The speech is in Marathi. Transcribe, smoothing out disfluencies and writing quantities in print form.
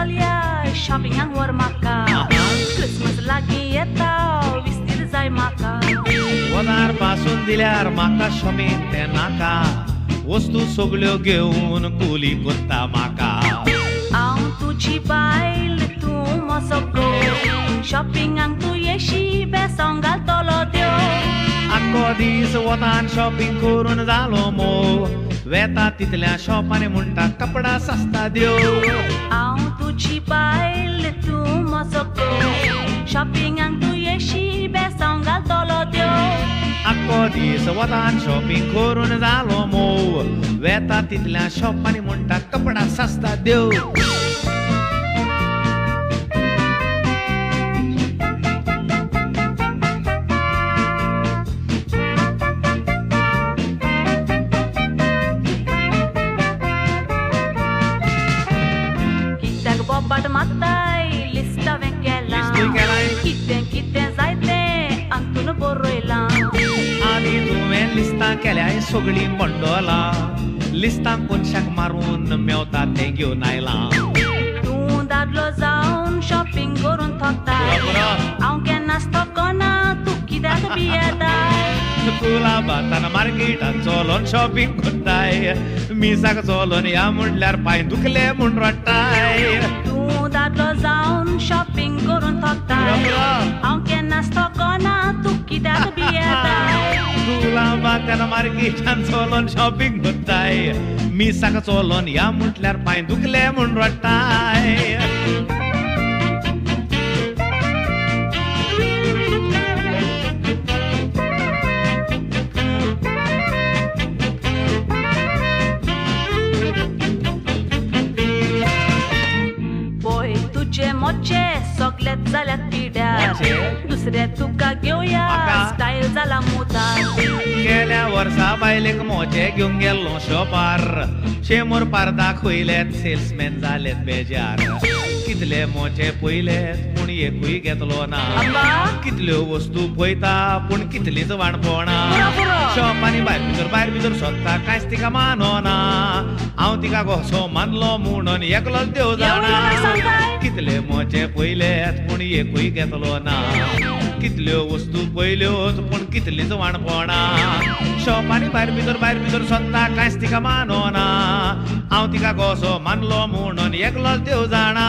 चोलया शॉपिंगाक व्हर म्हाका क्रिसमस लागीं येता विस्तीद जाय म्हाका वदार पासून दिल्यार म्हाका शॉपिंग ते नाका वस्तू सगळ्यो घेवन कुली कोत्ता म्हाका हांव तुजी बायल तूं म्हजो घोव शॉपिंगाक तूं येशी बेसांव घालतलो देव आख्खो दीस वतान शॉपिंग करून जालो मोव वेता तितल्या शॉपांनी म्हणटा कपडा सस्ता देव हांव तुजी बायल तूं म्हजो घोव शॉपिंगाक तूं येशी बेसांव घालतलो देव आख्खो दीस वतान शॉपिंग करून जालो मोव वेता तितल्या शॉपांनी म्हणटा कपडा सस्ता देव बाट माताय लिस्ट हांवें केलां कितें कितें जाय तें अंतून बरयलां आनी तुवें लिस्टां केल्याय सगळीं मंडोलां लिस्टां कोनशाक मारून मेवता तें घेवन आयलां तूं दादलो जावन शॉपिंग करून थकता हांव केन्नाच थकोना तूं कित्याक भियेता तुला बातान मार्केटान चलोन शॉपिंग करताय मिसाक चलोन या म्हणल्यार पांय दुखले म्हूण रडटाय तूं दादलो जावन शॉपिंग करून थकता हांव केन्नाच थकोना तूं कित्याक भियेता तुला बातान मार्केटान चलोन शॉपिंग करताय मिसाक चलोन या म्हटल्यार पांय दुखले म्हूण रडटाय मोचे सगळेच जाल्यात पिड्यार दुसरे तुका घेवया स्टाईल जाला मुतार गेल्या वर्सा बायलेक मोचे घेवन गेल्लो शॉपार शेमोर पारदाक खयलेत सेल्समॅन जालेत बेजार कितले मोचे पयलेत पूण एकूय घेतलो ना कितल्यो वस्तू पळयता पूण कितलीच वाणपणा शॉपांनी भायर भितर सोदता कांयच तिका मानोना हांव तिका घोसो मानलो म्हणून एकलोच देव जाणा कितले मोचे पयलेत पूण एकूय घेतलो ना कितल्यो वस्तू पयल्योच पूण कितलीच वाणपणा शॉपांनी भायर भितर सोदता कांयच तिका मानोना हांव तिका घोसो मानलो म्हणून एकलोच देव जाणा